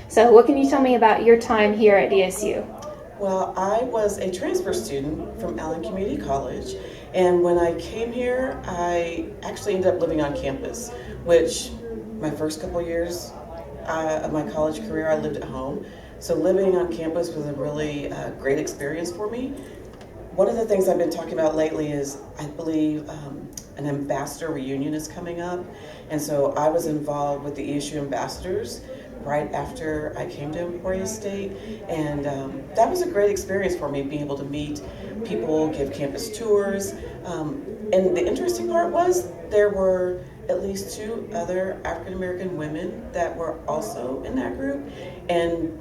So what can you tell me about your time here at DSU? Well, I was a transfer student from Allen Community College, and when I came here, I actually ended up living on campus, which my first couple years of my college career, I lived at home. So living on campus was a really great experience for me. One of the things I've been talking about lately is I believe an ambassador reunion is coming up, and so I was involved with the ESU ambassadors right after I came to Emporia State, and that was a great experience for me, being able to meet people, give campus tours, and the interesting part was there were at least 2 other African American women that were also in that group, and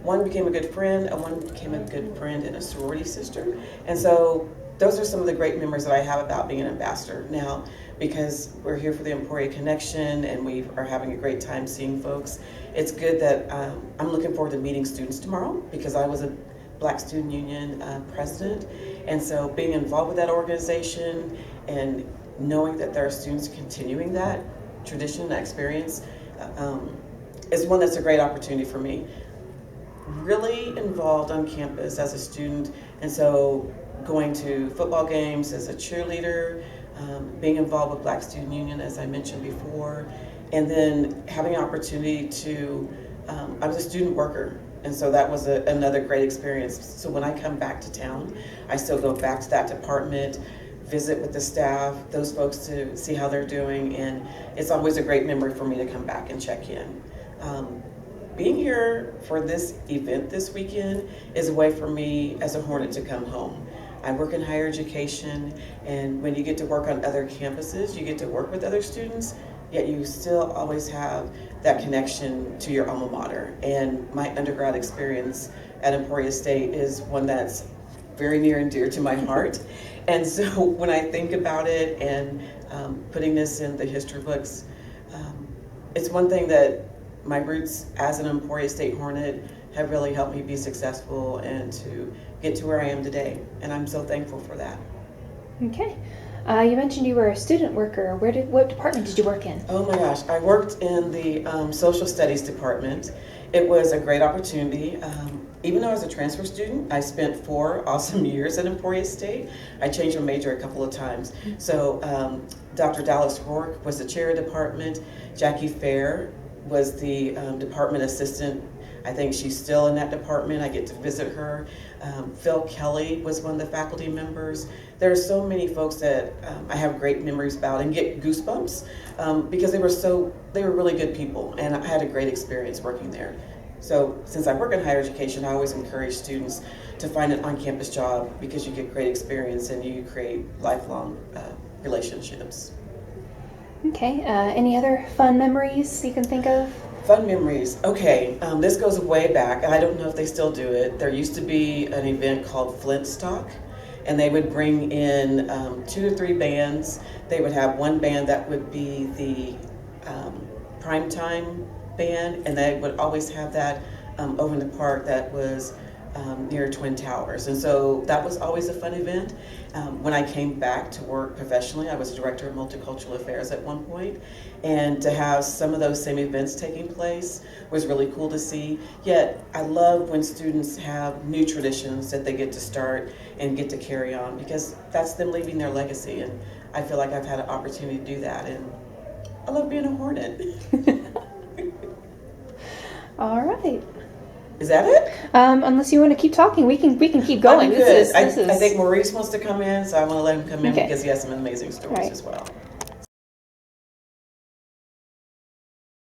one became a good friend, and one became a good friend and a sorority sister. And so those are some of the great memories that I have about being an ambassador. Now, because we're here for the Emporia Connection and we are having a great time seeing folks, it's good that I'm looking forward to meeting students tomorrow, because I was a Black Student Union president. And so being involved with that organization and knowing that there are students continuing that tradition, that experience, is one that's a great opportunity for me. Really involved on campus as a student, and so going to football games as a cheerleader, being involved with Black Student Union, as I mentioned before, and then having an opportunity to, I was a student worker, and so that was another great experience. So when I come back to town, I still go back to that department, visit with the staff, those folks, to see how they're doing, and it's always a great memory for me to come back and check in. Being here for this event this weekend is a way for me as a Hornet to come home. I work in higher education, and when you get to work on other campuses, you get to work with other students, yet you still always have that connection to your alma mater. And my undergrad experience at Emporia State is one that's very near and dear to my heart. And so when I think about it and putting this in the history books, it's one thing that my roots as an Emporia State Hornet have really helped me be successful and to get to where I am today. And I'm so thankful for that. Okay. You mentioned you were a student worker. What department did you work in? Oh my gosh, I worked in the social studies department. It was a great opportunity. Even though I was a transfer student, I spent 4 awesome years at Emporia State. I changed my major a couple of times. So Dr. Dallas Rourke was the chair of the department. Jackie Fair was the department assistant. I think she's still in that department. I get to visit her. Phil Kelly was one of the faculty members. There are so many folks that I have great memories about and get goosebumps because they were really good people, and I had a great experience working there. So since I work in higher education, I always encourage students to find an on-campus job, because you get great experience and you create lifelong relationships. Okay. Any other fun memories you can think of? Fun memories. Okay, this goes way back. I don't know if they still do it. There used to be an event called Flintstock, and they would bring in 2 to 3 bands. They would have one band that would be the primetime band, and they would always have that over in the park that was near Twin Towers. And so that was always a fun event. When I came back to work professionally, I was director of multicultural affairs at one point, and to have some of those same events taking place was really cool to see. Yet I love when students have new traditions that they get to start and get to carry on, because that's them leaving their legacy, and I feel like I've had an opportunity to do that, and I love being a Hornet. All right. Is that it? Unless you want to keep talking, we can keep going. I'm good. I think Maurice wants to come in, so I want to let him come in, Okay. because he has some amazing stories Right. as well.